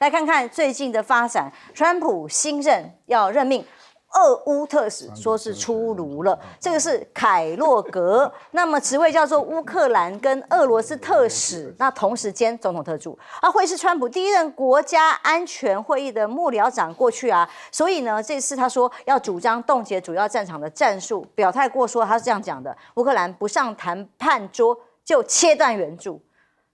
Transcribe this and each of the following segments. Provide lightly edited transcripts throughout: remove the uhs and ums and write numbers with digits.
来看看最近的发展，川普新任要任命。俄乌特使说是出炉了，这个是凯洛格，那么职位叫做乌克兰跟俄罗斯特使，那同时兼总统特助，会是川普第一任国家安全会议的幕僚长过去啊，所以呢，这次他说要主张冻结主要战场的战术，表态过说他是这样讲的：乌克兰不上谈判桌就切断援助，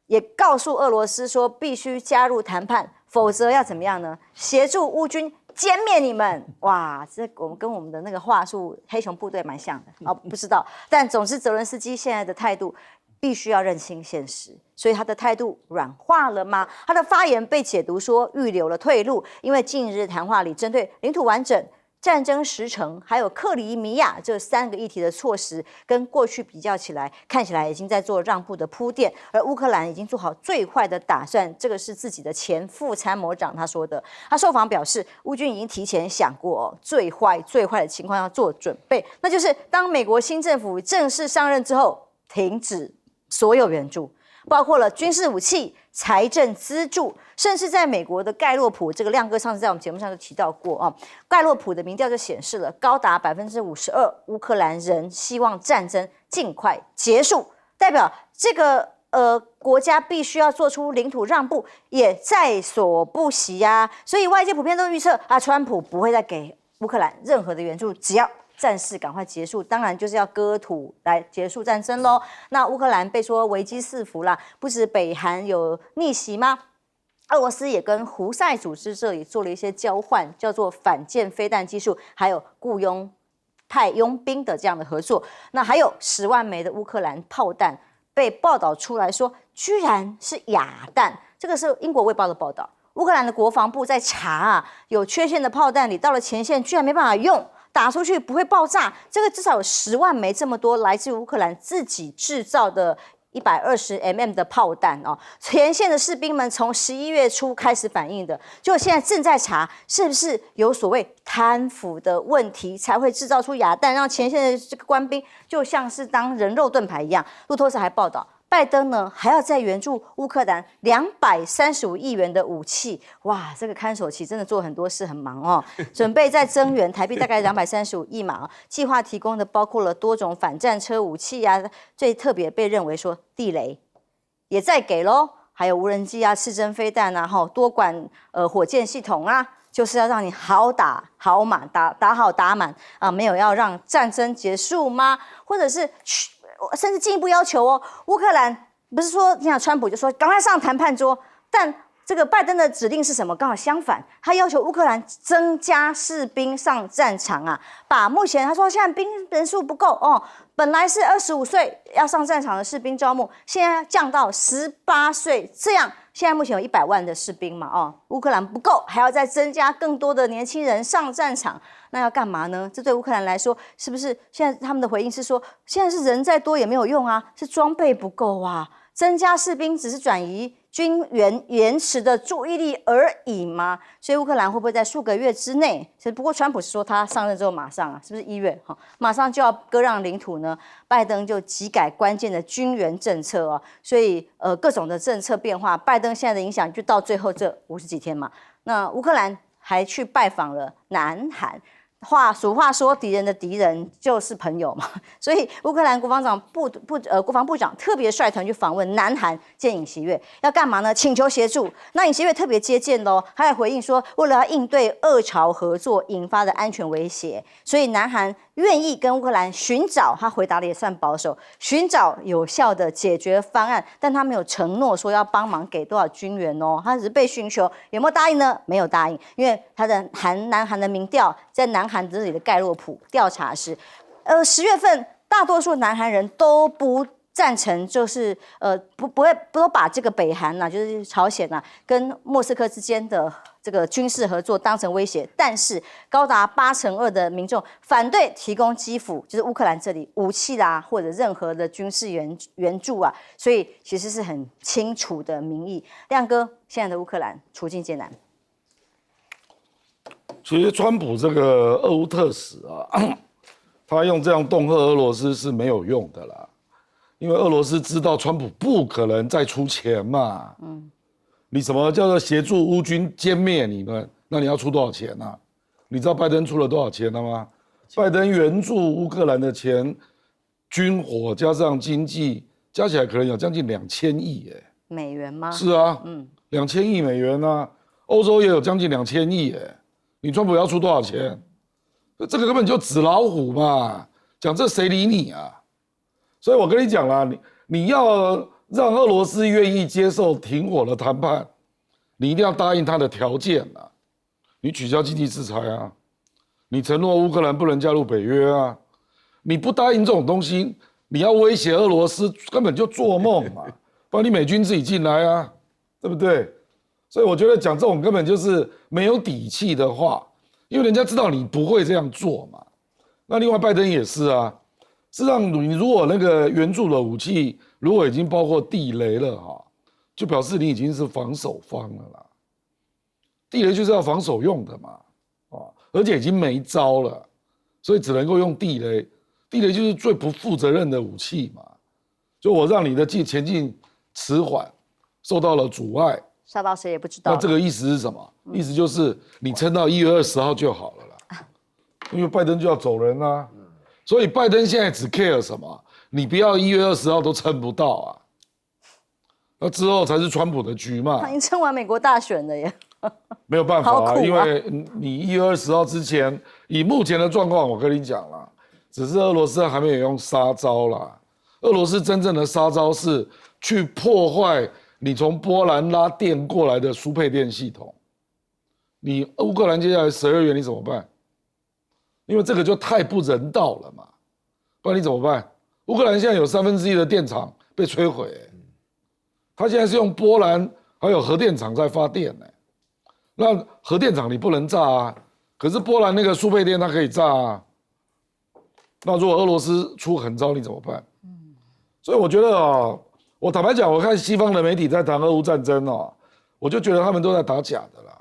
也告诉俄罗斯说必须加入谈判，否则要怎么样呢？协助乌军。歼灭你们！哇，这我们跟我们的那个话术黑熊部队蛮像的不知道。但总之，泽伦斯基现在的态度必须要认清现实，所以他的态度软化了吗？他的发言被解读说预留了退路，因为近日谈话里针对领土完整、战争时程还有克里米亚这3个议题的措施，跟过去比较起来，看起来已经在做让步的铺垫，而乌克兰已经做好最坏的打算。这个是自己的前副参谋长他说的。他受访表示，乌军已经提前想过最坏的情况要做准备，那就是当美国新政府正式上任之后，停止所有援助，包括了军事武器、财政资助，甚至在美国的盖洛普，这个亮哥上次在我们节目上就提到过盖洛普的民调就显示了，高达52%乌克兰人希望战争尽快结束，代表这个国家必须要做出领土让步，也在所不惜啊。所以外界普遍都预测川普不会再给乌克兰任何的援助，只要战事赶快结束，当然就是要割土来结束战争喽。那乌克兰被说危机四伏啦，不止北韩有逆袭吗？俄罗斯也跟胡塞组织这里做了一些交换，叫做反舰飞弹技术，还有雇佣派佣兵的这样的合作。那还有10万枚的乌克兰炮弹被报道出来说，居然是哑弹，这个是英国卫报的报道。乌克兰的国防部在查有缺陷的炮弹里到了前线居然没办法用。打出去不会爆炸，这个至少有10万枚这么多来自乌克兰自己制造的120mm 的炮弹前线的士兵们从11月初开始反应的，就现在正在查是不是有所谓贪腐的问题才会制造出哑弹，让前线的这个官兵就像是当人肉盾牌一样。路透社还报道，拜登呢还要再援助乌克兰235亿元的武器，哇，这个看守期真的做很多事，很忙准备再增援台币大概235亿嘛计划提供的包括了多种反战车武器最特别被认为说地雷也在给咯，还有无人机刺针飞弹多管火箭系统就是要让你好打好满，打好打满没有要让战争结束吗？或者是甚至进一步要求乌克兰不是说你想川普就说赶快上谈判桌，但这个拜登的指令是什么？刚好相反，他要求乌克兰增加士兵上战场把目前他说现在兵人数不够本来是25岁要上战场的士兵招募，现在降到18岁，这样现在目前有100万的士兵嘛乌克兰不够，还要再增加更多的年轻人上战场，那要干嘛呢？这对乌克兰来说，是不是现在他们的回应是说，现在是人再多也没有用是装备不够增加士兵只是转移军援延迟的注意力而已吗？所以乌克兰会不会在数个月之内？不过川普是说他上任之后马上是不是1月马上就要割让领土呢？拜登就急改关键的军援政策所以各种的政策变化，拜登现在的影响就到最后这50几天嘛。那乌克兰还去拜访了南韩。俗话说，敌人的敌人就是朋友嘛，所以乌克兰国防部长特别率团去访问南韩，见尹锡悦，要干嘛呢？请求协助。那尹锡悦特别接见还有回应说，为了要应对俄朝合作引发的安全威胁，所以南韩愿意跟乌克兰寻找，他回答的也算保守，寻找有效的解决方案，但他没有承诺说要帮忙给多少军援他只是被寻求，有没有答应呢？没有答应，因为他的南韩的民调在南韩这里的盖洛普调查时，10月份大多数南韩人都不赞成，就是不都把这个北韩就是朝鲜跟莫斯科之间的这个军事合作当成威胁，但是高达82%的民众反对提供基辅，就是乌克兰这里武器或者任何的军事援助所以其实是很清楚的民意。亮哥，现在的乌克兰处境艰难。其实川普这个俄乌特使他用这样恫吓俄罗斯是没有用的啦，因为俄罗斯知道川普不可能再出钱嘛，你什么叫做协助乌军歼灭你们？那你要出多少钱啊？你知道拜登出了多少钱了吗？拜登援助乌克兰的钱，军火加上经济加起来可能有将近2000亿耶。美元吗？是啊，2000亿美元啊，欧洲也有将近2000亿耶。你川普要出多少钱？这个根本就纸老虎嘛，讲这谁理你啊？所以我跟你讲啦，你要让俄罗斯愿意接受停火的谈判，你一定要答应他的条件啊。你取消经济制裁啊，你承诺乌克兰不能加入北约啊，你不答应这种东西，你要威胁俄罗斯根本就做梦嘛，不然你美军自己进来啊，对不对？所以我觉得讲这种根本就是没有底气的话，因为人家知道你不会这样做嘛。那另外拜登也是啊。事实上，你如果那个援助的武器如果已经包括地雷了哈，就表示你已经是防守方了啦。地雷就是要防守用的嘛，而且已经没招了，所以只能够用地雷。地雷就是最不负责任的武器嘛，就我让你的前进迟缓，受到了阻碍，杀到谁也不知道。那这个意思是什么？意思就是你撑到1月20号就好了啦，因为拜登就要走人啦。所以拜登现在只 care 什么？你不要1月20号都撑不到啊，那之后才是川普的局嘛。他已经撑完美国大选了耶。没有办法啊，好苦啊因为你1月20号之前，以目前的状况，我跟你讲啦，只是俄罗斯还没有用杀招啦。俄罗斯真正的杀招是去破坏你从波兰拉电过来的输配电系统。你乌克兰接下来12月你怎么办？因为这个就太不人道了嘛，不然你怎么办？乌克兰现在有1/3的电厂被摧毁，他现在是用波兰还有核电厂在发电呢。那核电厂你不能炸啊，可是波兰那个输配电它可以炸啊。那如果俄罗斯出狠招你怎么办？所以我觉得啊，我坦白讲，我看西方的媒体在谈俄乌战争哦，我就觉得他们都在打假的啦。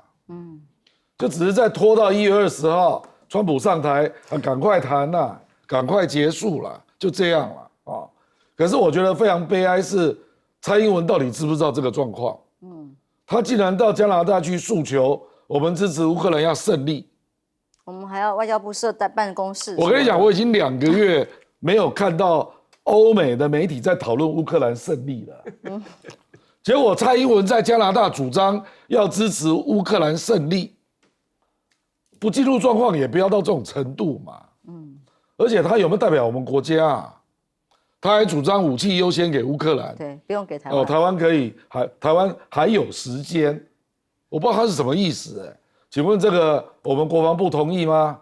就只是在拖到1月20号。川普上台啊，赶快谈啦，赶快结束啦，就这样了啊。可是我觉得非常悲哀是，蔡英文到底知不知道这个状况？他竟然到加拿大去诉求我们支持乌克兰要胜利。我们还要外交部设在办公室。我跟你讲，我已经2个月没有看到欧美的媒体在讨论乌克兰胜利了。结果蔡英文在加拿大主张要支持乌克兰胜利。不进入状况也不要到这种程度嘛，而且他有没有代表我们国家啊？他还主张武器优先给乌克兰，对，不用给台湾。台湾可以，台湾还有时间，我不知道他是什么意思请问这个我们国防部同意吗？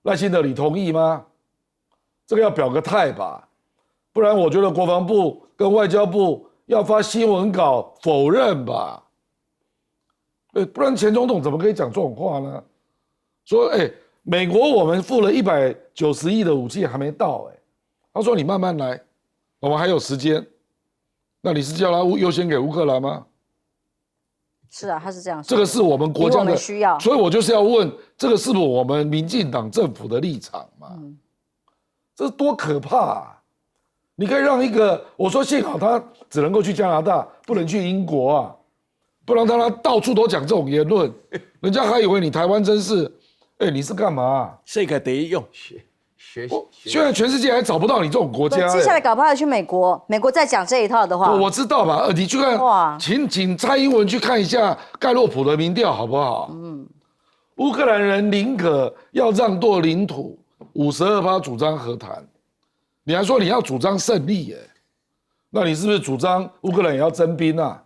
赖清德你同意吗？这个要表个态吧，不然我觉得国防部跟外交部要发新闻稿否认吧，不然前总统怎么可以讲这种话呢？说美国我们付了190亿的武器还没到他说你慢慢来，我们还有时间。那你是叫他优先给乌克兰吗？是啊，他是这样说。这个是我们国家的需要，所以我就是要问，这个是不是我们民进党政府的立场嘛？这多可怕啊！你可以让一个，我说幸好他只能够去加拿大，不能去英国啊，不然他到处都讲这种言论，人家还以为你台湾真是。你是干嘛？世界第一用现在全世界还找不到你这种国家。接下来搞不好去美国，美国再讲这一套的话，我知道吧？你去看，请蔡英文去看一下盖洛普的民调好不好？乌克兰人宁可要让渡领土，52%主张和谈，你还说你要主张胜利那你是不是主张乌克兰也要征兵啊？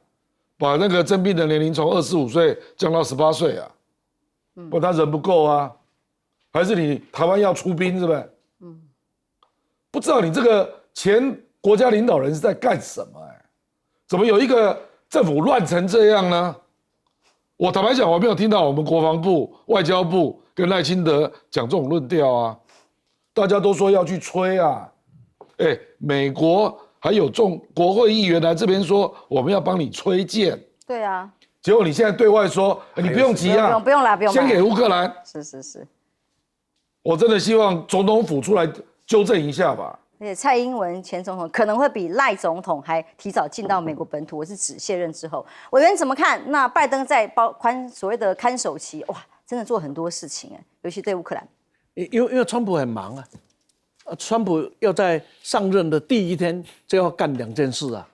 把那个征兵的年龄从25岁降到18岁啊？不，他人不够啊，还是你台湾要出兵是不是？不知道你这个前国家领导人是在干什么怎么有一个政府乱成这样呢？我坦白讲，我没有听到我们国防部、外交部跟赖清德讲这种论调啊，大家都说要去吹啊，美国还有国会议员来这边说我们要帮你吹箭，对啊。结果你现在对外说，你不用急啊，不用啦，不用。先给乌克兰。是。我真的希望总统府出来纠正一下吧。而且蔡英文前总统可能会比赖总统还提早进到美国本土，我是指卸任之后。委员怎么看？那拜登在所谓的看守期，哇，真的做很多事情哎，尤其对乌克兰。因为川普很忙啊，川普要在上任的第一天就要干2件事啊。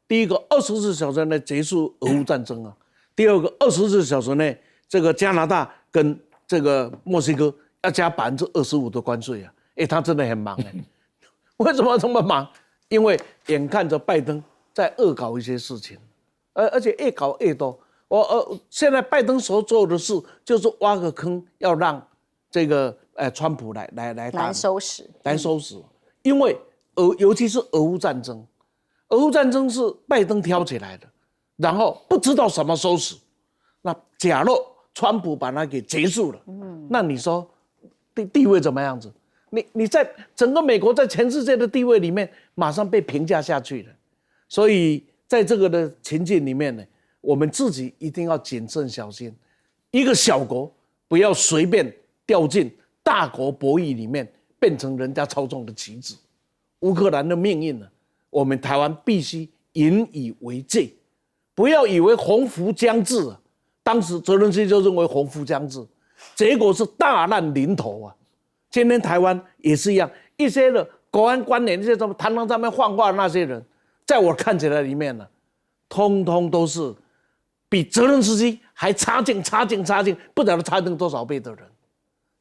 第一个，24小时内结束俄乌战争啊；第二个，24小时内这个加拿大跟这个墨西哥要加25%的关税啊。他真的很忙哎。为什么这么忙？因为眼看着拜登在恶搞一些事情，而且越搞越多。现在拜登所做的事就是挖个坑，要让这个川普来难收拾，因为尤其是俄乌战争，俄乌战争是拜登挑起来的，然后不知道什么收拾。那假若川普把它给结束了，那你说地位怎么样子？你在整个美国在全世界的地位里面，马上被评价下去了。所以在这个的情境里面呢，我们自己一定要谨慎小心，一个小国不要随便掉进大国博弈里面，变成人家操纵的棋子。乌克兰的命运呢，我们台湾必须引以为戒，不要以为鸿福将至啊。当时泽伦斯基就认为鸿福将至，结果是大难临头啊。今天台湾也是一样，一些的国安官员，一些什么堂堂上面放话的那些人，在我看起来里面呢，通通都是比泽伦斯基还差劲，不晓得差劲多少倍的人。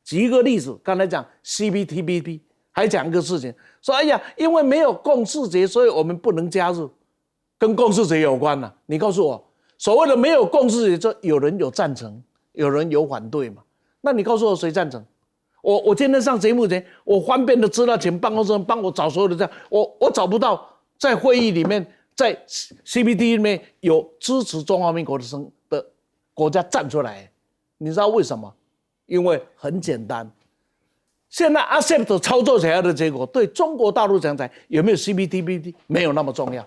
举一个例子，刚才讲 CPTPP， 还讲一个事情，说哎呀，因为没有共识节，所以我们不能加入，跟共识节有关啊。你告诉我，所谓的没有共识节，就有人有赞成，有人有反对嘛？那你告诉我谁赞成？我今天上节目前，我翻遍的资料，请办公室帮我找所有的这样，我找不到在会议里面，在 CPT 里面有支持中华民国的国家站出来，你知道为什么？因为很简单，现在 ASEP 操作起来的结果，对中国大陆讲起来有没有 CPTPP 没有那么重要，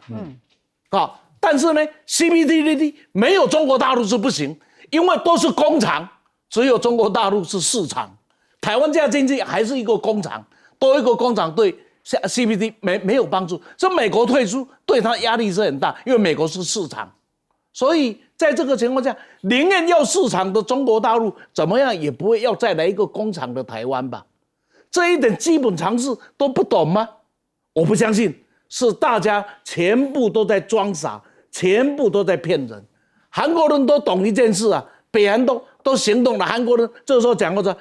但是呢 CPTPP 没有中国大陆是不行，因为都是工厂，只有中国大陆是市场。台湾这样经济还是一个工厂，多一个工厂对 CPT 没有帮助。这美国退出对他压力是很大，因为美国是市场，所以在这个情况下，宁愿要市场的中国大陆怎么样也不会要再来一个工厂的台湾吧？这一点基本常识都不懂吗？我不相信，是大家全部都在装傻，全部都在骗人。韩国人都懂一件事啊，北韩都行动了，韩国人这时候讲过说，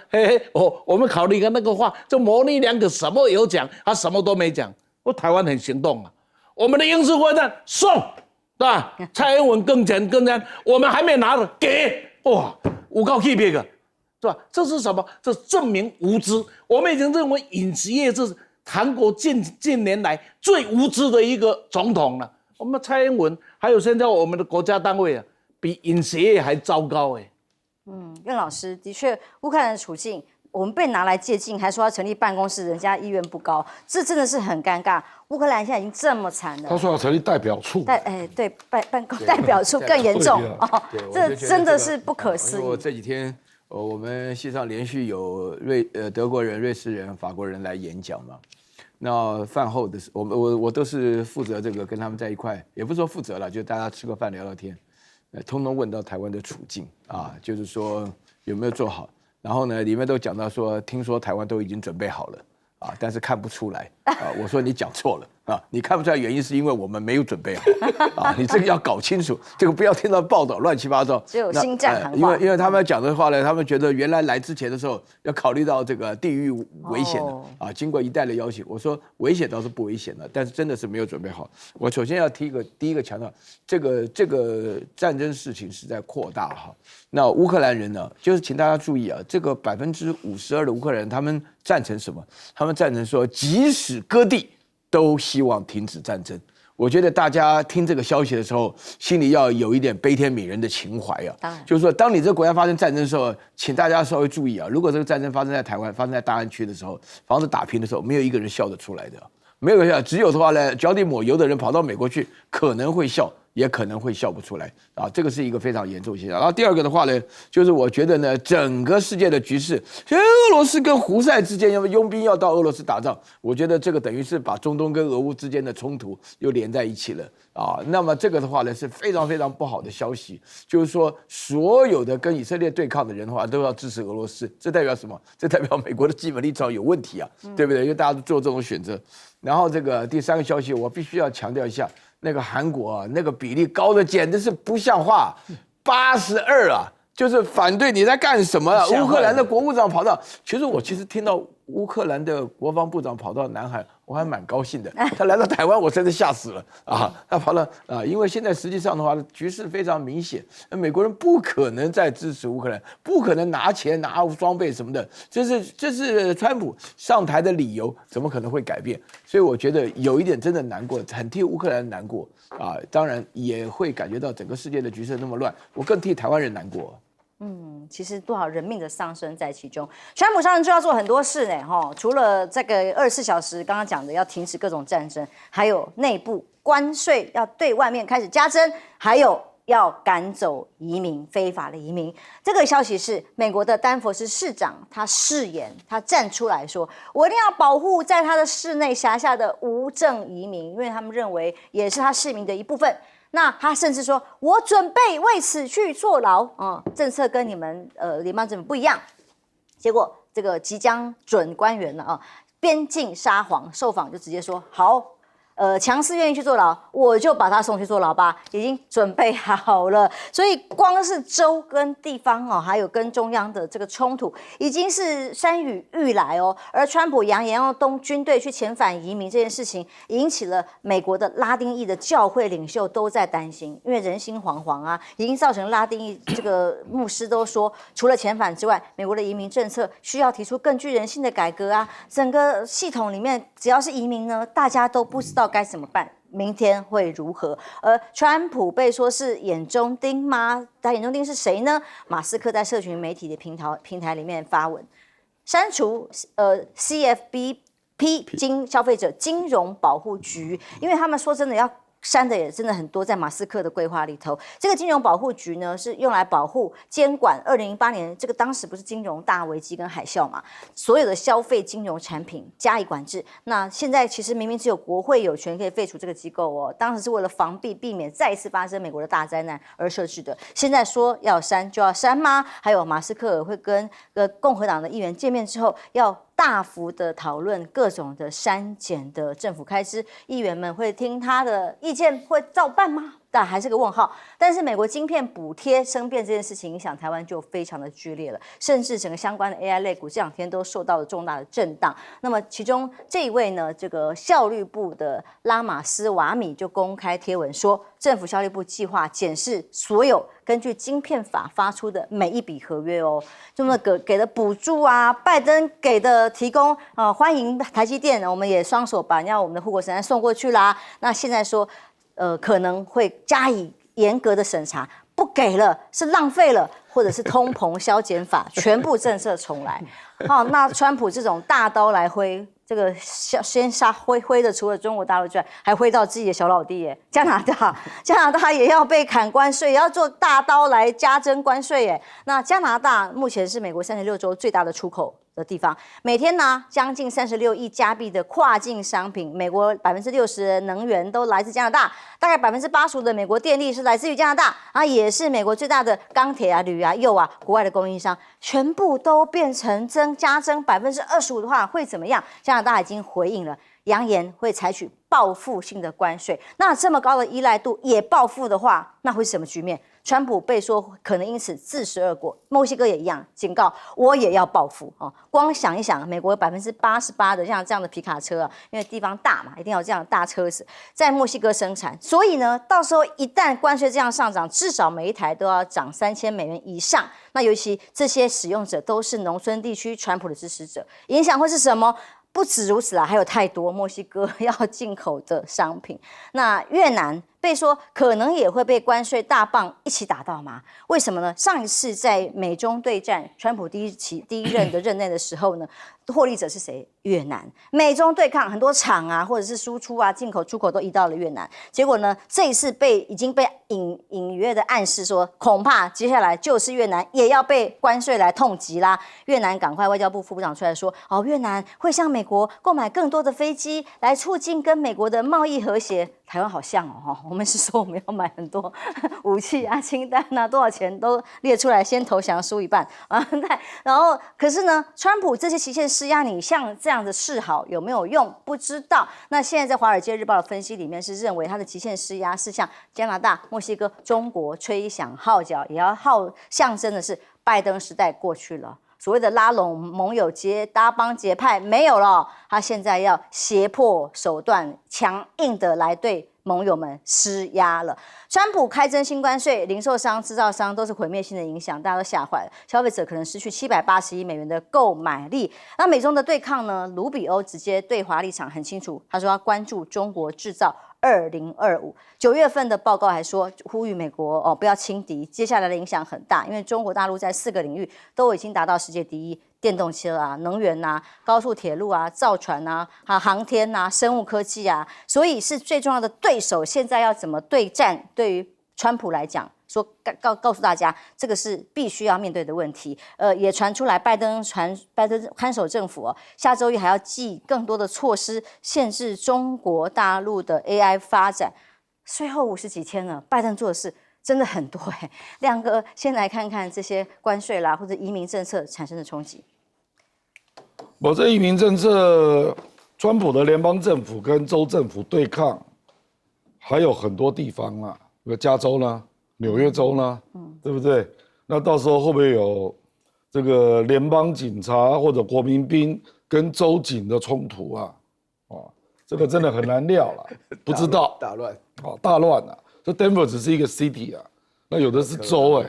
我们考虑一个那个话，就模棱两可，什么有讲，他什么都没讲。台湾很行动啊，我们的英式会战送，对吧？蔡英文更简，我们还没拿了，给哇，有够气别个，是吧？这是什么？这证明无知。我们已经认为尹锡悦是韩国近年来最无知的一个总统了。我们蔡英文还有现在我们的国家单位啊，比尹锡悦还糟糕哎。任老师的确，乌克兰的处境，我们被拿来借镜，还说要成立办公室，人家意愿不高，这真的是很尴尬。乌克兰现在已经这么惨了，他说要成立代表处，对，代表处更严重哦，这真的是不可思议。我这几天，我们系上连续有德国人、瑞士人、法国人来演讲嘛。那饭后的我都是负责这个跟他们在一块，也不是说负责了，就大家吃个饭聊聊天。通通问到台湾的处境啊，就是说有没有做好，然后呢，里面都讲到说，听说台湾都已经准备好了啊，但是看不出来啊。我说你讲错了啊，你看不出来原因是因为我们没有准备好啊，你这个要搞清楚，这个不要听到报道乱七八糟。只有心战喊话，因为他们讲的话呢，他们觉得原来之前的时候要考虑到这个地域危险啊，经过一代的邀请，我说危险倒是不危险的，但是真的是没有准备好。我首先要第一个强调，这个战争事情是在扩大哈。那乌克兰人呢，就是请大家注意啊，这个52%的乌克兰人，他们赞成什么？他们赞成说，即使割地都希望停止战争。我觉得大家听这个消息的时候，心里要有一点悲天悯人的情怀啊。当然，就是说，当你这个国家发生战争的时候，请大家稍微注意啊。如果这个战争发生在台湾，发生在大安区的时候，房子打平的时候，没有一个人笑得出来的，没有笑。只有的话呢，脚底抹油的人跑到美国去可能会笑，也可能会笑不出来啊，这个是一个非常严重现象。然后第二个的话呢，就是我觉得呢，整个世界的局势，俄罗斯跟胡塞之间要佣兵要到俄罗斯打仗，我觉得这个等于是把中东跟俄乌之间的冲突又连在一起了啊。那么这个的话呢，是非常非常不好的消息，就是说所有的跟以色列对抗的人的话都要支持俄罗斯，这代表什么？这代表美国的基本立场有问题啊，对不对？因为大家都做这种选择。然后这个第三个消息，我必须要强调一下，那个韩国啊，那个比例高的简直是不像话，82啊，就是反对你在干什么啊？乌克兰的国务长跑到，其实听到乌克兰的国防部长跑到南海，我还蛮高兴的。他来到台湾，我真的吓死了啊！他跑了啊，因为现在实际上的话，局势非常明显，美国人不可能再支持乌克兰，不可能拿钱拿装备什么的，这是川普上台的理由，怎么可能会改变？所以我觉得有一点真的难过，很替乌克兰难过啊！当然也会感觉到整个世界的局势那么乱，我更替台湾人难过。其实多少人命的丧生在其中。川普上任就要做很多事呢，除了这个24小时刚刚讲的要停止各种战争，还有内部关税要对外面开始加征，还有要赶走移民，非法的移民。这个消息是美国的丹佛市市长他誓言，他站出来说，我一定要保护在他的市内辖下的无证移民，因为他们认为也是他市民的一部分。那他甚至说，我准备为此去坐牢政策跟你们联邦政府不一样。结果这个即将准官员了边境沙皇受访就直接说好。强势愿意去坐牢，我就把他送去坐牢吧，已经准备好了。所以光是州跟地方还有跟中央的这个冲突，已经是山雨欲来哦。而川普扬言要动军队去遣返移民这件事情，引起了美国的拉丁裔的教会领袖都在担心，因为人心惶惶啊，已经造成拉丁裔这个牧师都说，除了遣返之外，美国的移民政策需要提出更具人性的改革啊。整个系统里面，只要是移民呢，大家都不知道该怎么办，明天会如何？而川普被说是眼中钉吗？他眼中钉是谁呢？马斯克在社群媒体的平台里面发文，删除CFPB 消费者金融保护局，因为他们说真的要删的也真的很多，在马斯克的规划里头，这个金融保护局呢是用来保护监管2008年这个当时不是金融大危机跟海啸嘛，所有的消费金融产品加以管制。那现在其实明明只有国会有权可以废除这个机构哦，当时是为了避免再一次发生美国的大灾难而设置的。现在说要删就要删吗？还有马斯克会跟共和党的议员见面之后要大幅的讨论各种的删减的政府开支，议员们会听他的意见，会照办吗？但还是个问号。但是美国晶片补贴生变这件事情影响台湾就非常的剧烈了，甚至整个相关的 AI 类股这两天都受到了重大的震荡。那么其中这一位呢，这个效率部的拉马斯瓦米就公开贴文说，政府效率部计划检视所有根据晶片法发出的每一笔合约哦，这么给的补助啊，拜登给的提供欢迎台积电，我们也双手把我们的护国神山送过去啦。那现在说可能会加以严格的审查，不给了是浪费了，或者是通膨削减法，全部政策重来。那川普这种大刀来挥，这个先挥的，除了中国大陆之外，还挥到自己的小老弟耶，加拿大也要被砍关税，也要做大刀来加征关税耶。那加拿大目前是美国36州最大的出口的地方，每天拿将近36亿加币的跨境商品，美国60%的能源都来自加拿大，大概85%的美国电力是来自于加拿大，也是美国最大的钢铁啊、铝啊、铀啊国外的供应商，全部都变成加征25%的话会怎么样？加拿大已经回应了，扬言会采取报复性的关税。那这么高的依赖度也报复的话，那会是什么局面？川普被说可能因此自食恶果，墨西哥也一样，警告我也要报复光想一想，美国88%的像这样的皮卡车因为地方大嘛，一定要有这样的大车子在墨西哥生产，所以呢，到时候一旦关税这样上涨，至少每一台都要涨$3000以上。那尤其这些使用者都是农村地区川普的支持者，影响会是什么？不止如此啦，还有太多墨西哥要进口的商品。那越南被说可能也会被关税大棒一起打到吗？为什么呢？上一次在美中对战，川普第一任的任内的时候呢，获利者是谁？越南。美中对抗，很多厂啊，或者是输出啊、进口、出口都移到了越南。结果呢，这一次已经被隐约的暗示说，恐怕接下来就是越南也要被关税来痛击啦。越南赶快外交部副部长出来说，越南会向美国购买更多的飞机，来促进跟美国的贸易和谐。台湾好像我们是说我们要买很多武器啊、清单啊，多少钱都列出来，先投降输一半啊。然后可是呢，川普这些期限施压，你像这样的示好有没有用？不知道。那现在在《华尔街日报》的分析里面是认为，他的期限施压是向加拿大、墨西哥、中国吹响号角，也要象征的是拜登时代过去了。所谓的拉拢盟友搭帮结派没有了，他现在要胁迫手段，强硬的来对盟友们施压了。川普开征新关税，零售商、制造商都是毁灭性的影响，大家都吓坏了，消费者可能失去780亿美元的购买力。那美中的对抗呢？卢比欧直接对华立场很清楚，他说要关注中国制造2025，9月份的报告还说呼吁美国不要轻敌，接下来的影响很大，因为中国大陆在4个领域都已经达到世界第一，电动车啊、能源啊、高速铁路啊、造船啊、航天啊、生物科技啊，所以是最重要的对手。现在要怎么对战？对于川普来讲，说告诉大家，这个是必须要面对的问题。也传出来，拜登看守政府下周一还要继更多的措施，限制中国大陆的 AI 发展。最后50几天了，拜登做的事真的很多亮哥，先来看看这些关税啦或者移民政策产生的冲击。我这移民政策，川普的联邦政府跟州政府对抗，还有很多地方啦，有加州啦、纽约州啦，对不对？那到时候会不会有这个联邦警察或者国民兵跟州警的冲突啊？这个真的很难料了，不知道。大乱，大乱啊！这 Denver 只是一个 city 啊，那有的是州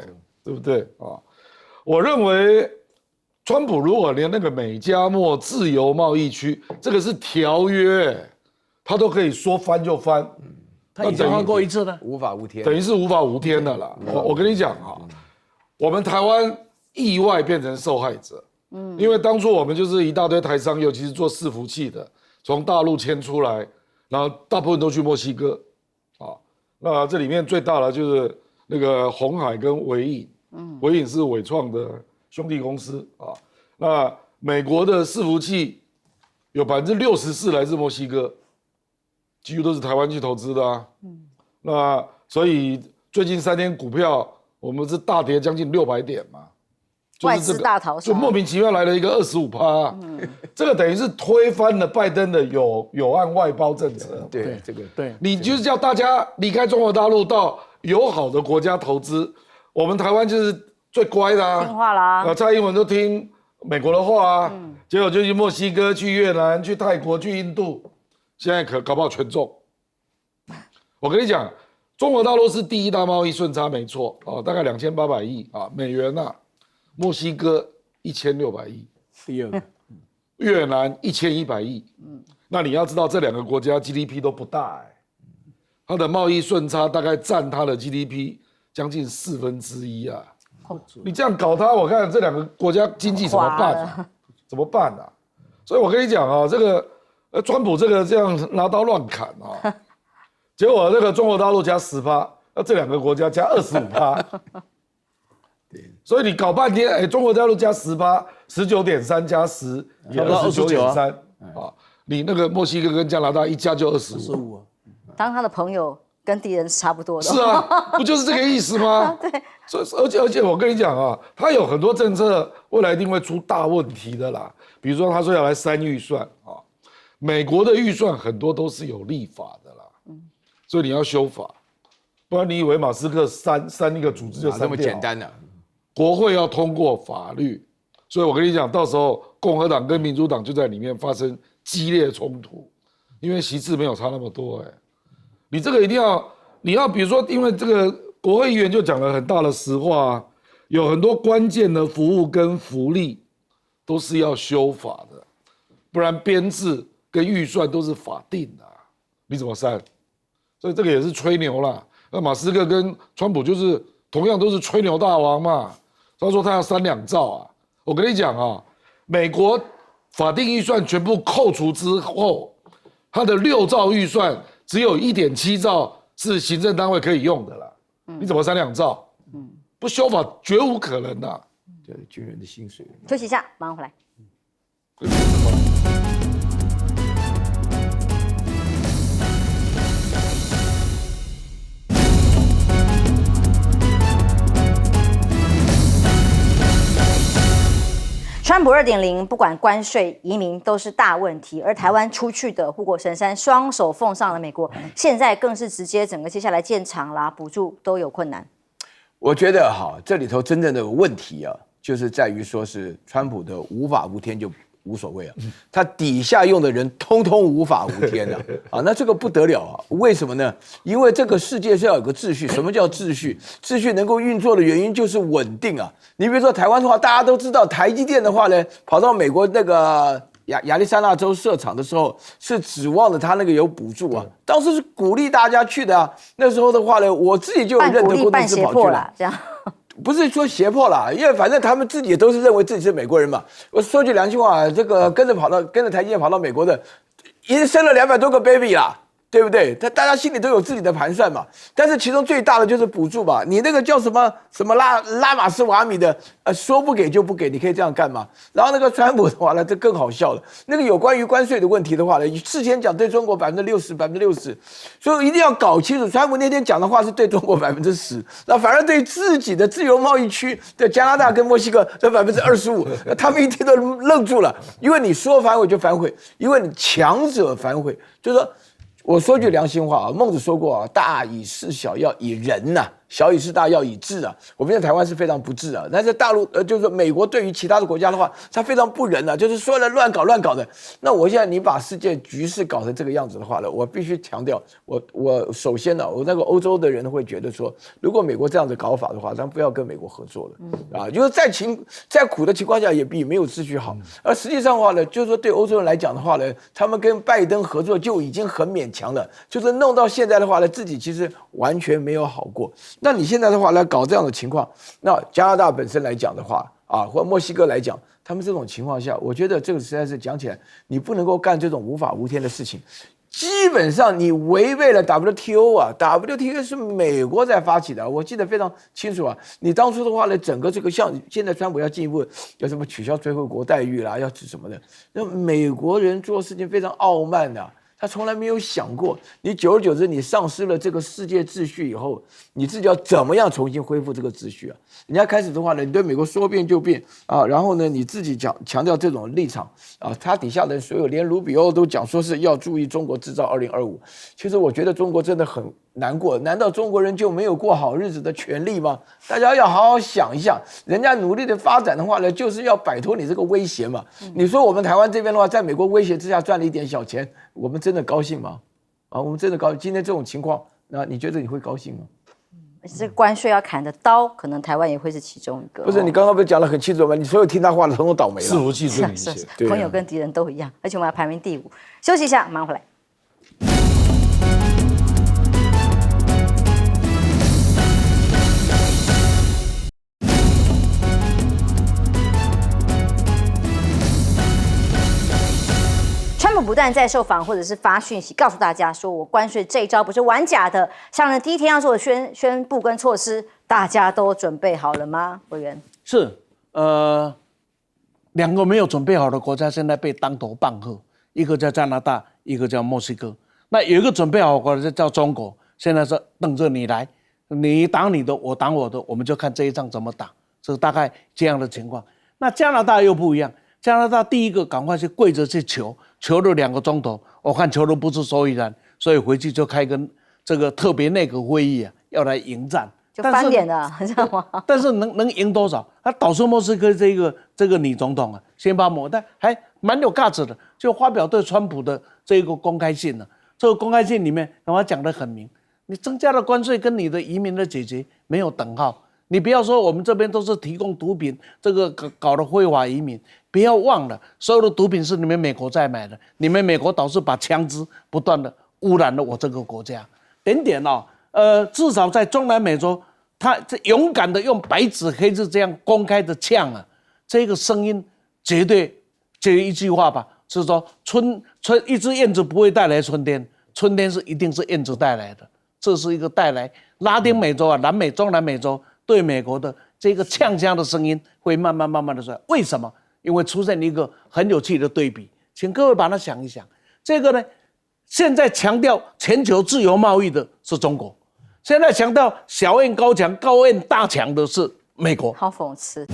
对不对啊？我认为，川普如果连那个美加墨自由贸易区这个是条约，他都可以说翻就翻，他已经翻过一次了，无法无天，等于是无法无天的啦。我跟你讲我们台湾意外变成受害者，因为当初我们就是一大堆台商，尤其是做伺服器的，从大陆迁出来，然后大部分都去墨西哥，那这里面最大的就是那个鸿海跟微影，微影是伟创的兄弟公司那美国的伺服器有64%来自墨西哥，几乎都是台湾去投资的那所以最近3天股票我们是大跌将近600点嘛，外资大逃杀，就莫名其妙来了一个25%，这个等于是推翻了拜登的有岸外包政策。对，这个对，你就是叫大家离开中国大陆到友好的国家投资，我们台湾就是最乖的听话啦。蔡英文都听美国的话结果就去墨西哥、去越南、去泰国、去印度，现在搞不好全中。我跟你讲，中国大陆是第一大贸易顺差，没错大概2800亿美元墨西哥1600亿，第二个越南1100亿。那你要知道，这2个国家 GDP 都不大它的贸易顺差大概占它的 GDP 将近1/4你这样搞它，我看这2个国家经济怎么办？怎么办所以我跟你讲这个川普这样拿刀乱砍结果这个中国大陆加10%，那这2个国家加25%。所以你搞半天，中国大陆加10%，19.3加10也29.3你那个墨西哥跟加拿大一加就25当他的朋友跟敌人是差不多的。是不就是这个意思吗？对。所以而且我跟你讲他有很多政策未来一定会出大问题的啦。比如说他说要来删预算美国的预算很多都是有立法的啦，所以你要修法，不然你以为马斯克删一个组织就删掉？这么简单的？国会要通过法律，所以我跟你讲，到时候共和党跟民主党就在里面发生激烈冲突，因为席次没有差那么多你这个一定要，你要比如说，因为这个国会议员就讲了很大的实话有很多关键的服务跟福利都是要修法的，不然编制跟预算都是法定的你怎么删？所以这个也是吹牛啦。那马斯克跟川普就是同样都是吹牛大王嘛。他说他要3、2兆啊，我跟你讲啊，美国法定预算全部扣除之后，他的6兆预算只有1.7兆是行政单位可以用的啦。你怎么3、2兆？不修法绝无可能的。对，军人的薪水。休息一下，马上回来。川普2.0，不管关税、移民都是大问题，而台湾出去的护国神山双手奉上了美国，现在更是直接整个接下来建厂啦、补助都有困难。我觉得哈，这里头真正的问题啊，就是在于说是川普的无法无天就无所谓啊，他底下用的人通通无法无天的啊，那这个不得了啊！为什么呢？因为这个世界是要有个秩序。什么叫秩序？秩序能够运作的原因就是稳定啊。你比如说台湾的话，大家都知道，台积电的话呢，跑到美国那个亚利桑那州设厂的时候，是指望着他那个有补助啊，当时是鼓励大家去的啊。那时候的话呢，我自己就有认得公司跑去了，这样。不是说胁迫啦，因为反正他们自己也都是认为自己是美国人嘛。我说句良心话，这个跟着台积电跑到美国的，已经生了200多个 baby 啦，对不对？大家心里都有自己的盘算嘛。但是其中最大的就是补助吧，你那个叫什么拉马斯瓦米的，说不给就不给，你可以这样干嘛？然后那个川普的话呢，这更好笑了。那个有关于关税的问题的话呢，事前讲对中国60%，所以一定要搞清楚。川普那天讲的话是对中国10%，那反而对自己的自由贸易区的加拿大跟墨西哥的25%，他们一听都愣住了，因为你说反悔就反悔，因为你强者反悔，就是说。我说句良心话啊，孟子说过啊，大以事小要以仁呐，小以事大要以智啊。我们现在台湾是非常不智啊，但是大陆就是美国对于其他的国家的话，它非常不仁啊，就是说了乱搞的。那我现在你把世界局势搞成这个样子的话呢，我必须强调，我首先呢，我那个欧洲的人会觉得说，如果美国这样子搞法的话，咱不要跟美国合作了啊，就是再苦的情况下也比没有秩序好。而实际上的话呢，就是说对欧洲人来讲的话呢，他们跟拜登合作就已经很勉强了，就是弄到现在的话呢，自己其实完全没有好过。那你现在的话来搞这样的情况，那加拿大本身来讲的话啊，或墨西哥来讲，他们这种情况下，我觉得这个实在是讲起来，你不能够干这种无法无天的事情。基本上你违背了 WTO 啊 ，WTO 是美国在发起的，我记得非常清楚啊。你当初的话呢，整个这个像现在川普要进一步要什么取消最惠国待遇啦，要什么的，那美国人做事情非常傲慢的。他从来没有想过，你久而久之，你丧失了这个世界秩序以后，你自己要怎么样重新恢复这个秩序啊？人家开始的话呢，你对美国说变就变啊，然后呢，你自己强调这种立场啊，他底下的所有连卢比欧都讲说是要注意中国制造2025。其实我觉得中国真的很难过，难道中国人就没有过好日子的权利吗？大家要好好想一想，人家努力的发展的话呢，就是要摆脱你这个威胁嘛。你说我们台湾这边的话，在美国威胁之下赚了一点小钱，我们真的高兴吗？啊，我们真的高兴。今天这种情况，那你觉得你会高兴吗？这个关税要砍的刀，可能台湾也会是其中一个。不是，你刚刚不是讲得很清楚吗？你所有听他话的，统统倒霉了。伺服器最明显，朋友跟敌人都一样，而且我们要排名第5。休息一下，马上回来。川普不但在受访或者是发讯息告诉大家说，我关税这一招不是玩假的，上任第一天要做的宣布跟措施，大家都准备好了吗？委员是2个没有准备好的国家现在被当头棒喝，一个叫加拿大，一个叫墨西哥。那有一个准备好的国家叫中国，现在是等着你来，你挡你的，我挡我的，我们就看这一仗怎么打，这大概这样的情况。那加拿大又不一样，加拿大第一个赶快去跪着去求了2个钟头，我看求的不出所以然，所以回去就开跟这个特别内阁会议啊，要来迎战。就翻脸了，知道吗？但是能赢多少？他导出墨西哥这个女总统啊，先把抹，但还蛮有价值的，就发表对川普的这个公开信呢。这个公开信里面，他讲得很明，你增加了关税跟你的移民的解决没有等号。你不要说我们这边都是提供毒品，这个搞的非法移民，不要忘了，所有的毒品是你们美国在买的，你们美国导致把枪支不断的污染了我这个国家。点点哦，至少在中南美洲，他这勇敢的用白纸黑字这样公开的呛啊，这个声音绝对就一句话吧，是说一只燕子不会带来春天，春天一定是燕子带来的，这是一个带来拉丁美洲啊、中南美洲对美国的这个呛腔的声音会慢慢的出来。为什么？因为出现一个很有趣的对比，请各位把它想一想。这个呢，现在强调全球自由贸易的是中国，现在强调小燕高墙、高燕大墙的是美国。好讽刺。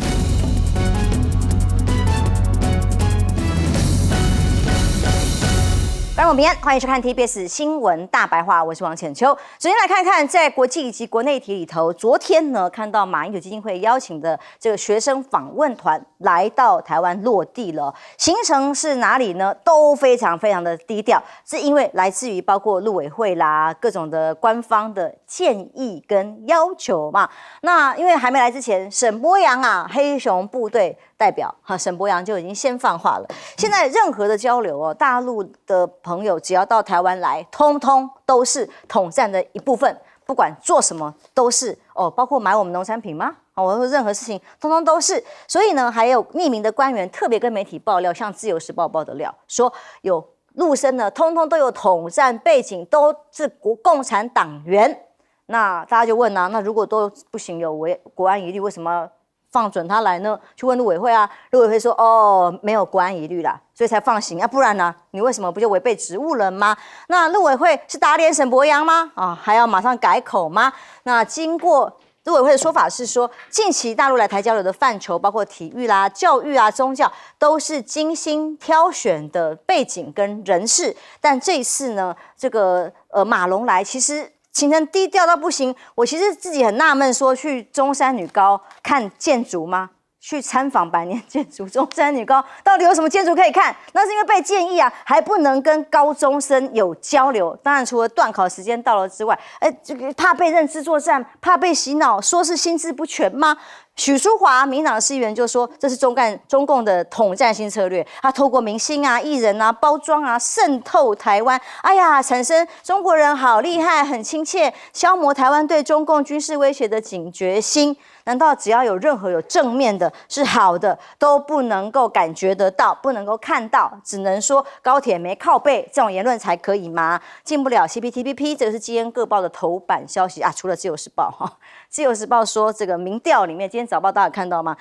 观众朋友，欢迎收看 TBS 新闻大白话，我是王浅秋。首先来看看在国际以及国内议题里头，昨天呢看到马英九基金会邀请的这个学生访问团来到台湾落地了，行程是哪里呢？都非常的低调，是因为来自于包括陆委会啦、各种的官方的建议跟要求嘛。那因为还没来之前，沈伯洋啊，黑熊部队代表沈伯洋就已经先放话了。现在任何的交流哦，大陆的朋友只要到台湾来，通通都是统战的一部分，不管做什么都是哦，包括买我们农产品吗？我说任何事情通通都是。所以呢，还有匿名的官员特别跟媒体爆料，像《自由时报》爆的料，说有陆生呢，通通都有统战背景，都是共产党员。那大家就问啊，那如果都不行，有国安疑虑，为什么放准他来呢？去问陆委会啊，陆委会说哦，没有国安疑虑啦，所以才放行啊，不然呢，你为什么不就违背职务了吗？那陆委会是打脸沈伯洋吗？还要马上改口吗？那经过陆委会的说法是说，近期大陆来台交流的范畴，包括体育啦、教育啊、宗教，都是精心挑选的背景跟人士。但这一次呢，这个马龙来其实行程低调到不行，我其实自己很纳闷，说去中山女高看建筑吗？去参访百年建筑中山女高，到底有什么建筑可以看？那是因为被建议啊，还不能跟高中生有交流。当然，除了段考时间到了之外，这个怕被认知作战，怕被洗脑，说是心智不全吗？许淑华民党的市议员就说，这是中共的统战新策略，他透过明星啊、艺人啊、包装啊，渗透台湾，哎呀，产生中国人好厉害、很亲切，消磨台湾对中共军事威胁的警觉心。难道只要有任何有正面的、是好的，都不能够感觉得到，不能够看到，只能说高铁没靠背这种言论才可以吗？进不了 CPTPP， 这个是今天各报的头版消息啊，除了《自由时报》哈，《自由时报》说这个民调里面，今天早报大家有看到吗？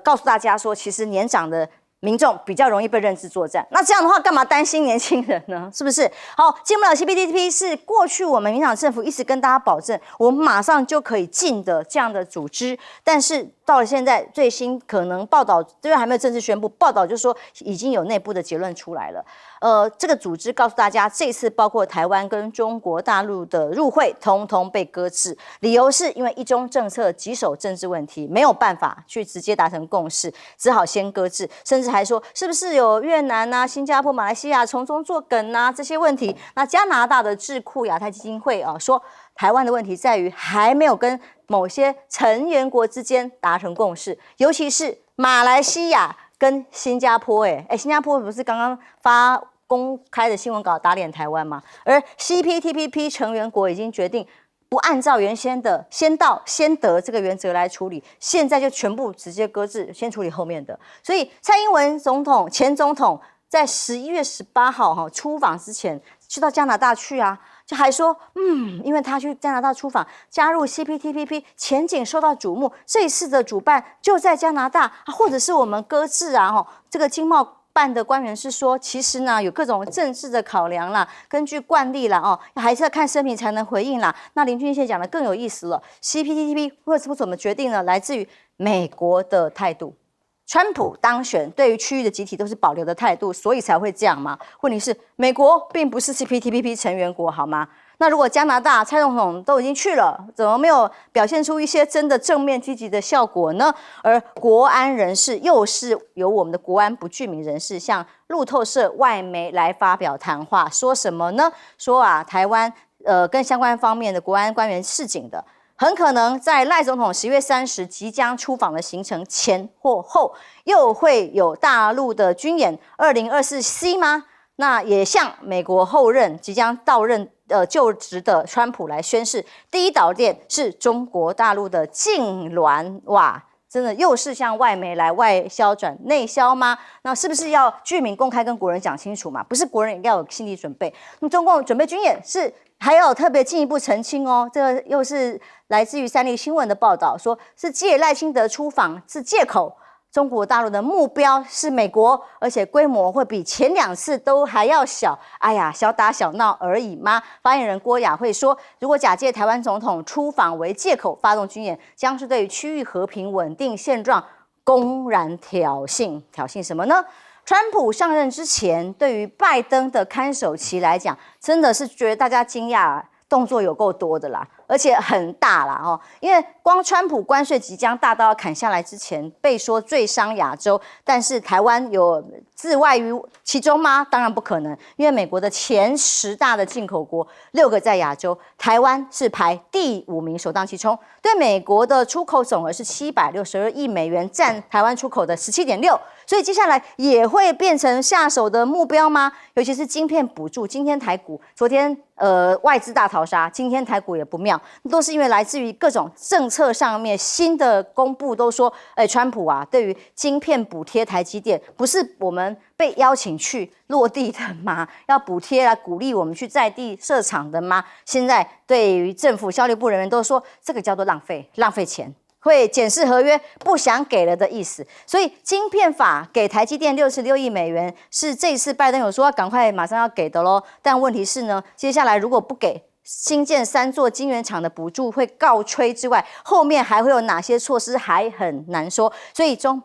告诉大家说，其实年长的民众比较容易被认知作战，那这样的话，干嘛担心年轻人呢？是不是？好，进不了 CPTPP 是过去我们民党政府一直跟大家保证，我们马上就可以进的这样的组织，但是到了现在最新可能报道，因为还没有正式宣布，报道就说已经有内部的结论出来了。这个组织告诉大家，这次包括台湾跟中国大陆的入会，通通被搁置，理由是因为一中政策棘手政治问题，没有办法去直接达成共识，只好先搁置，甚至还说是不是有越南啊、新加坡、马来西亚从中作梗啊这些问题。那加拿大的智库亚太基金会说，台湾的问题在于还没有跟某些成员国之间达成共识，尤其是马来西亚跟新加坡。新加坡不是刚刚发公开的新闻稿打脸台湾吗？而 CPTPP 成员国已经决定不按照原先的先到先得这个原则来处理，现在就全部直接搁置，先处理后面的。所以蔡英文前总统在11月18号出访之前，去到加拿大去啊，就还说因为他去加拿大出访，加入 CPTPP 前景受到瞩目，这一次的主办就在加拿大，或者是我们搁置啊，这个经贸办的官员是说，其实呢有各种政治的考量啦，根据惯例啦还是要看声明才能回应啦。那林俊宪讲的更有意思了 ，CPTPP 为什么怎么决定呢？来自于美国的态度。川普当选，对于区域的集体都是保留的态度，所以才会这样嘛。问题是，美国并不是 CPTPP 成员国，好吗？那如果加拿大蔡总统都已经去了，怎么没有表现出一些真的正面积极的效果呢？而国安人士又是由我们的国安不具名人士向路透社外媒来发表谈话，说什么呢？说台湾跟相关方面的国安官员示警的。很可能在赖总统10月30即将出访的行程前或后，又会有大陆的军演2024C 吗？那也像美国后任即将到任就职的川普来宣誓，第一岛链是中国大陆的禁脔，哇！真的又是向外媒来外销转内销吗？那是不是要居民公开跟国人讲清楚嘛？不是国人也要有心理准备。那么中共准备军演是还要特别进一步澄清哦，这个又是来自于三立新闻的报道，说是借赖清德出访是借口。中国大陆的目标是美国，而且规模会比前2次都还要小。哎呀，小打小闹而已吗？发言人郭雅慧说，如果假借台湾总统出访为借口发动军演，将是对于区域和平稳定现状公然挑衅。挑衅什么呢？川普上任之前，对于拜登的看守期来讲，真的是觉得大家惊讶啊。动作有够多的啦，而且很大啦哦，因为光川普关税即将大刀要砍下来之前，被说最伤亚洲，但是台湾有自外于其中吗？当然不可能，因为美国的前10大的进口国6个在亚洲，台湾是排第5名，首当其冲。对美国的出口总额是762亿美元，占台湾出口的17.6%，所以接下来也会变成下手的目标吗？尤其是晶片补助，今天台股，昨天外资大逃杀，今天台股也不妙，都是因为来自于各种政策上面新的公布，都说，川普啊，对于晶片补贴台积电，不是我们被邀请去落地的吗？要补贴来鼓励我们去在地设厂的吗？现在对于政府效率部人员都说，这个叫做浪费钱。会检视合约，不想给了的意思。所以晶片法给台积电66亿美元，是这一次拜登有说要赶快马上要给的咯。但问题是呢，接下来如果不给，新建3座晶圆厂的补助会告吹之外，后面还会有哪些措施还很难说。所以中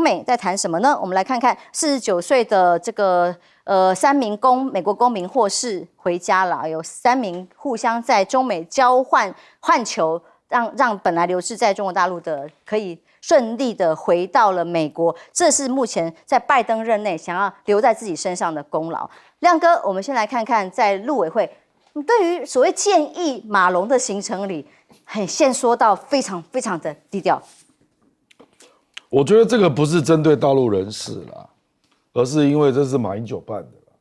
美在谈什么呢？我们来看看49岁的这个3名美国公民获释回家了，有3名互相在中美交换球。让本来流失在中国大陆的可以顺利的回到了美国，这是目前在拜登任内想要留在自己身上的功劳。亮哥，我们先来看看在陆委会对于所谓建议马龙的行程里，先说到非常非常的低调。我觉得这个不是针对大陆人士啦，而是因为这是马英九办的啦。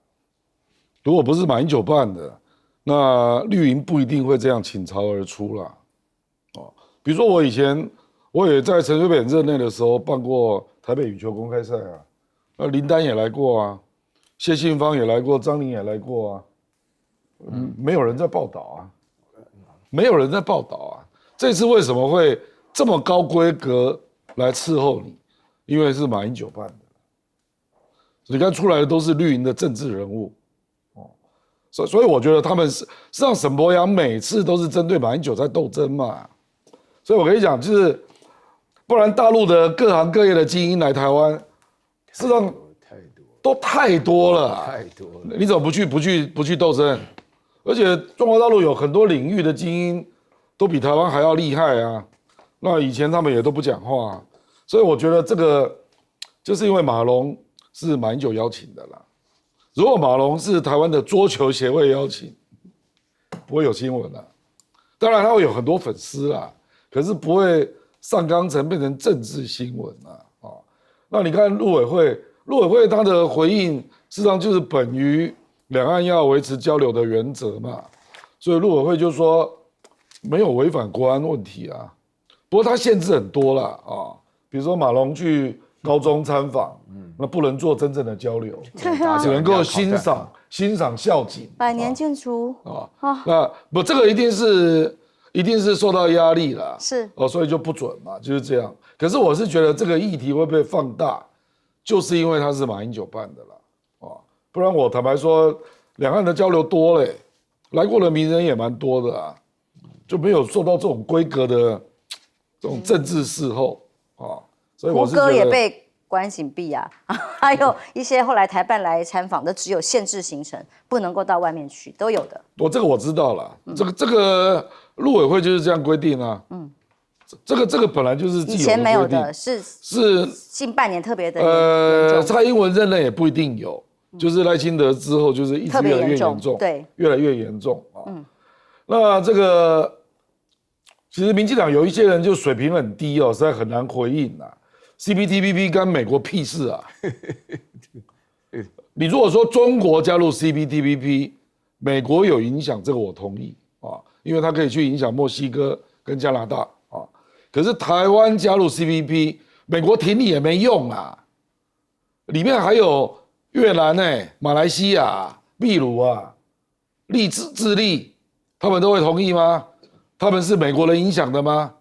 如果不是马英九办的，那绿营不一定会这样倾巢而出啦。比如说我也在陈水扁任内的时候办过台北羽球公开赛啊，林丹也来过啊，谢信芳也来过，张宁也来过啊，没有人在报道啊，这次为什么会这么高规格来伺候你？因为是马英九办的，你看出来的都是绿营的政治人物，所以我觉得他们实际上沈伯洋每次都是针对马英九在斗争嘛。所以我跟你讲，就是不然大陆的各行各业的精英来台湾，事实上都太多了，你怎么不去斗争？而且中国大陆有很多领域的精英都比台湾还要厉害啊。那以前他们也都不讲话啊，所以我觉得这个就是因为马龙是马英九邀请的啦。如果马龙是台湾的桌球协会邀请，不会有新闻啦。当然他会有很多粉丝啦。可是不会上纲成变成政治新闻啊！那你看陆委会他的回应，事实上就是本于两岸要维持交流的原则嘛，所以陆委会就说没有违反国安问题啊。不过他限制很多啦啊，比如说马龙去高中参访，那不能做真正的交流，只能够欣赏校景，100年建筑啊。那不，这个一定是受到压力啦，是所以就不准嘛，就是这样。可是我是觉得这个议题会被放大，就是因为它是马英九办的啦，不然我坦白说，两岸的交流多嘞，来过的名人也蛮多的啊，就没有受到这种规格的这种政治伺候啊。所以我是觉得胡歌也被关紧闭啊，还有一些后来台办来参访的，只有限制行程，不能够到外面去，都有的。这个我知道了，这个陆委会就是这样规定啊。这个本来就是既有的规定，以前没有的，是近半年特别的。蔡英文任内也不一定有，就是赖清德之后就是一直越来越严重，对，越来越严重啊。那这个其实民进党有一些人就水平很低哦，实在很难回应啊。CPTPP 跟美国屁事啊！你如果说中国加入 CPTPP，美国有影响，这个我同意啊，因为它可以去影响墨西哥跟加拿大啊。可是台湾加入 CPP， 美国挺你也没用啊，里面还有越南马来西亚、秘鲁啊、智利，他们都会同意吗？他们是美国人影响的吗？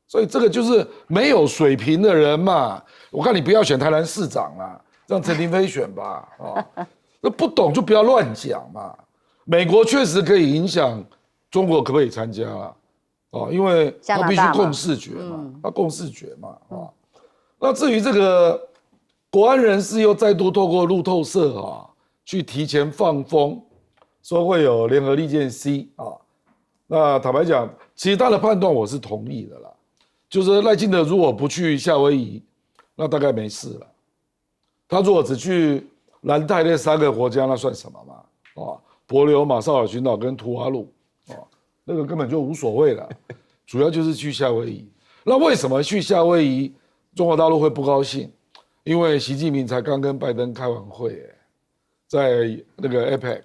所以这个就是没有水平的人嘛。我看你不要选台南市长啦，让陈亭妃选吧啊。那不懂就不要乱讲嘛。美国确实可以影响中国可不可以参加啊？因为他必须共视觉嘛，他共视觉嘛啊。那至于这个国安人士又再度透过路透社去提前放风，说会有联合利剑 C 啊。那坦白讲，其实他的判断我是同意的啦，就是赖清德如果不去夏威夷，那大概没事了。他如果只去南太那3个国家，那算什么嘛？帛琉、马绍尔群岛跟图瓦鲁，那个根本就无所谓了。主要就是去夏威夷。那为什么去夏威夷，中国大陆会不高兴？因为习近平才刚跟拜登开完会，在那个 APEC，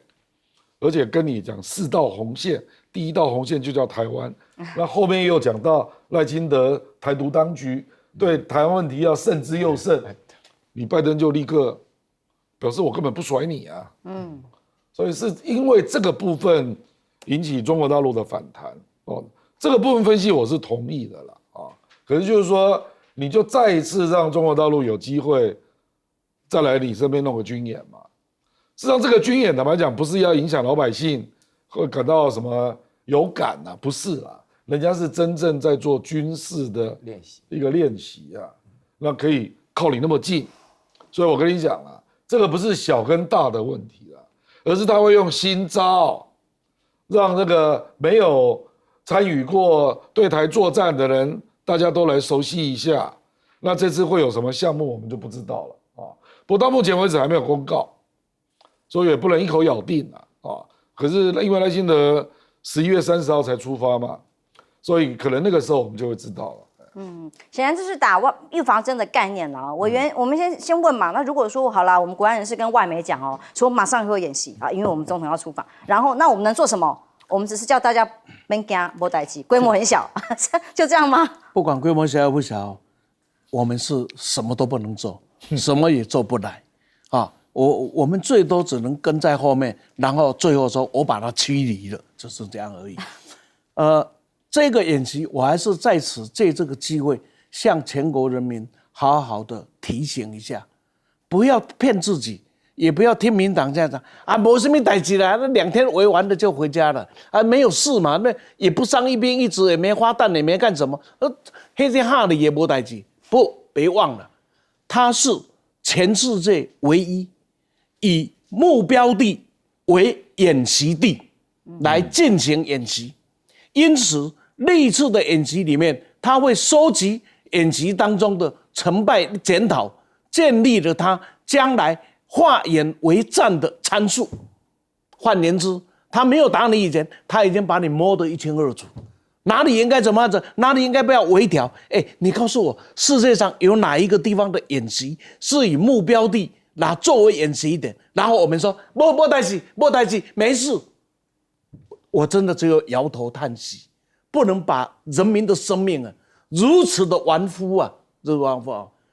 而且跟你讲4道红线，第1道红线就叫台湾。那后面又讲到赖清德台独当局对台湾问题要慎之又慎，你拜登就立刻表示我根本不甩你啊。所以是因为这个部分引起中国大陆的反弹这个部分分析我是同意的啦可是就是说，你就再一次让中国大陆有机会再来你这边弄个军演嘛。事实上，这个军演坦白讲不是要影响老百姓会感到什么有感啊，不是啦，人家是真正在做军事的一个练习啊，那可以靠你那么近，所以我跟你讲啊，这个不是小跟大的问题啦，而是他会用新招，让那个没有参与过对台作战的人，大家都来熟悉一下。那这次会有什么项目，我们就不知道了不过到目前为止还没有公告，所以也不能一口咬定可是因为赖清德11月30号才出发嘛，所以可能那个时候我们就会知道了。显然这是打预防针的概念了我们先问嘛，那如果说好啦，我们国安人士跟外媒讲说马上会演习因为我们总统要出访，然后那我们能做什么？我们只是叫大家别惊没代志，规模很小，就这样吗？不管规模小不小，我们是什么都不能做，什么也做不来我们最多只能跟在后面，然后最后说我把它驱离了，就是这样而已。这个演习我还是在此借这个机会向全国人民好好的提醒一下，不要骗自己，也不要听民党这样讲没什么代志啦，那2天围完了就回家了没有事嘛，那也不伤一兵一卒，也没花弹，也没干什么，黑天哈的也没代志。别忘了，它是全世界唯一以目标地为演习地来进行演习，因此历次的演习里面，他会收集演习当中的成败检讨，建立了他将来化演为战的参数。换言之，他没有打你以前，他已经把你摸得一清二楚，哪里应该怎么样子，哪里应该不要微调。你告诉我，世界上有哪一个地方的演习是以目标地拿作为演习一点，然后我们说没代志，没事，我真的只有摇头叹息。不能把人民的生命如此的玩忽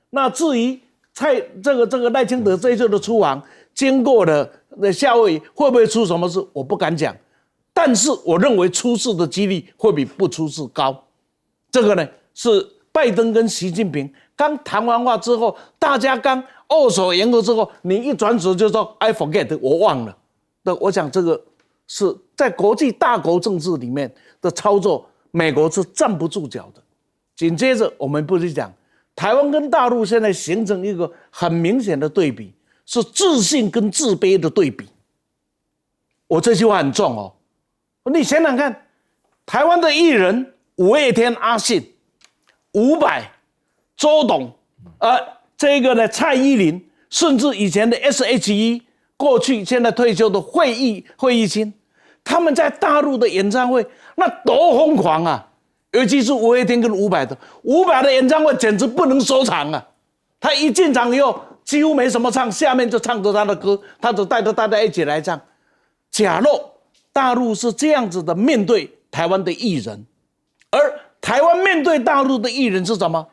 那至于这个赖清德这一次的出访，经过了夏威夷会不会出什么事，我不敢讲，但是我认为出事的几率会比不出事高。这个呢是拜登跟习近平刚谈完话之后，大家刚握手言和之后，你一转手就说 I forget 我忘了。那我想这个是在国际大国政治里面的操作，美国是站不住脚的。紧接着我们不是讲台湾跟大陆现在形成一个很明显的对比，是自信跟自卑的对比。我这句话很重你想想看，台湾的艺人五月天阿信、伍佰、周董，这个呢蔡依林，甚至以前的 S.H.E， 过去现在退休的费玉清，他们在大陆的演唱会那多疯狂啊！尤其是五月天跟伍佰的演唱会简直不能收场啊！他一进场以后几乎没什么唱，下面就唱着他的歌，他就带着大家一起来唱。假若大陆是这样子的面对台湾的艺人，而台湾面对大陆的艺人是什么？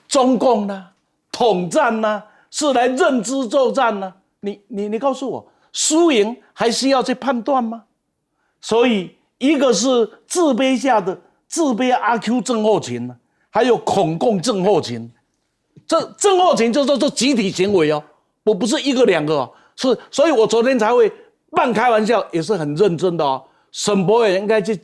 中共呢？统战呢？是来认知作战呢？你告诉我，输赢还需要去判断吗？所以一个是自卑下的自卑阿 Q 症候群呢，还有恐共症候群。这症候群就是说集体行为哦，我不是一个两个哦，是，所以我昨天才会半开玩笑，也是很认真的哦。沈博也应该去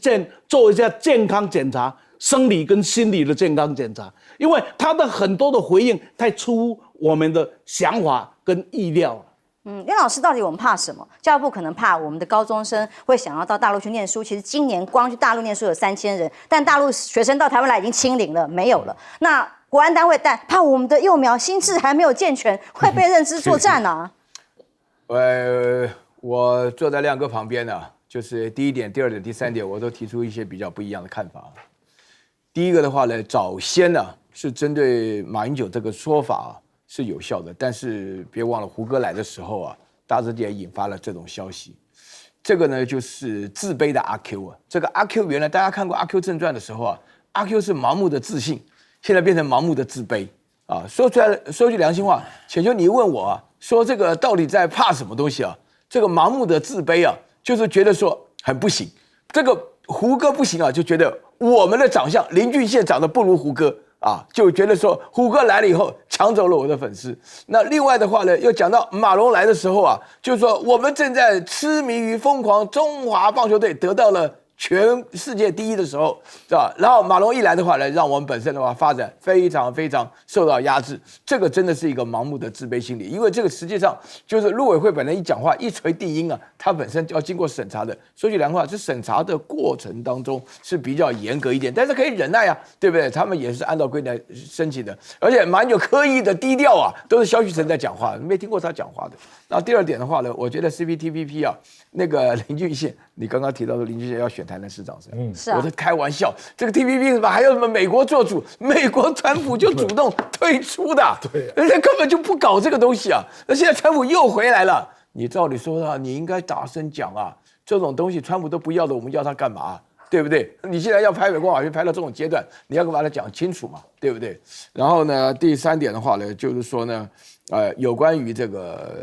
做一下健康检查，生理跟心理的健康检查，因为他的很多的回应太出乎我们的想法跟意料了。袁老师，到底我们怕什么？教育部可能怕我们的高中生会想要到大陆去念书。其实今年光去大陆念书有3000人，但大陆学生到台湾来已经清零了，没有了。那国安单位怕我们的幼苗心智还没有健全，会被认知作战啊。我坐在亮哥旁边呢，就是第一点、第二点、第三点，我都提出一些比较不一样的看法。第一个的话呢，早先呢是针对马英九这个说法是有效的，但是别忘了胡歌来的时候啊，大致也引发了这种消息。这个呢就是自卑的阿 Q 啊，这个阿 Q 原来大家看过《阿 Q 正传》的时候啊，阿 Q 是盲目的自信，现在变成盲目的自卑啊。说句良心话，浅秋你问我啊，说这个到底在怕什么东西啊？这个盲目的自卑啊，就是觉得说很不行，这个胡歌不行啊，就觉得我们的长相林俊宪长得不如胡歌。啊，就觉得说胡歌来了以后抢走了我的粉丝。那另外的话呢，又讲到马龙来的时候啊，就是说我们正在痴迷于疯狂中华棒球队得到了全世界第一的时候，是吧？然后马龙一来的话呢，让我们本身的话发展非常非常受到压制。这个真的是一个盲目的自卑心理，因为这个实际上就是陆委会本人一讲话一锤定音啊，他本身要经过审查的。说句良话，这审查的过程当中是比较严格一点，但是可以忍耐啊，对不对？他们也是按照规定申请的，而且马英九刻意的低调啊，都是萧旭晨在讲话，没听过他讲话的。那第二点的话呢，我觉得 CPTPP 啊，那个林俊宪，你刚刚提到的林俊宪要选台南市长是啊，我在开玩笑，这个 TPP 什么还有什么美国做主，美国川普就主动退出的，对，人家根本就不搞这个东西啊。那现在川普又回来了，你照理说啊，你应该大声讲啊，这种东西川普都不要的，我们要他干嘛？对不对？你现在要拍美国法院拍到这种阶段，你要把它讲清楚嘛，对不对？然后呢，第三点的话呢，就是说呢，有关于这个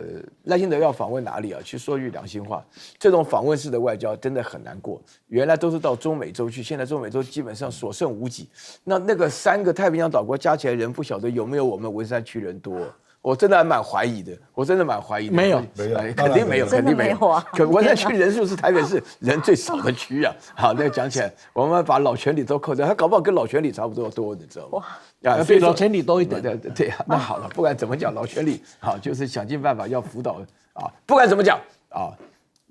赖清德要访问哪里啊？其实说句良心话，这种访问式的外交真的很难过。原来都是到中美洲去，现在中美洲基本上所剩无几。那个3个太平洋岛国加起来人不晓得有没有我们文山区人多。我真的还蛮怀疑的，没有，肯定没有，真的没有啊！可文山区人数是台北市人最少的区啊。好，那讲起来，我们把老全里都扣掉，他搞不好跟老全里差不多多，你知道吗？哇，比老全里多一点。对啊，那好了，不管怎么讲，老全里好，就是想尽办法要辅导啊。不管怎么讲啊，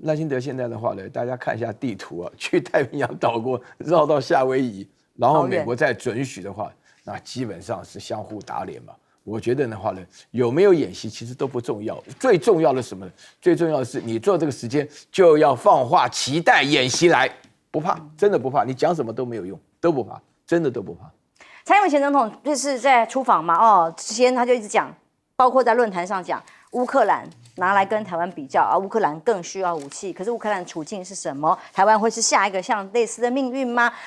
赖清德现在的话呢，大家看一下地图啊，去太平洋岛国绕到夏威夷，然后美国再准许的话，那基本上是相互打脸嘛。我觉得的话呢，有没有演习其实都不重要，最重要的是什么呢？最重要的是你做这个时间就要放话，期待演习来，不怕，真的不怕，你讲什么都没有用，都不怕，真的都不怕。蔡英文前总统就是在出访嘛，之前他就一直讲，包括在论坛上讲乌克兰拿来跟台湾比较啊，乌克兰更需要武器，可是乌克兰处境是什么？台湾会是下一个像类似的命运吗？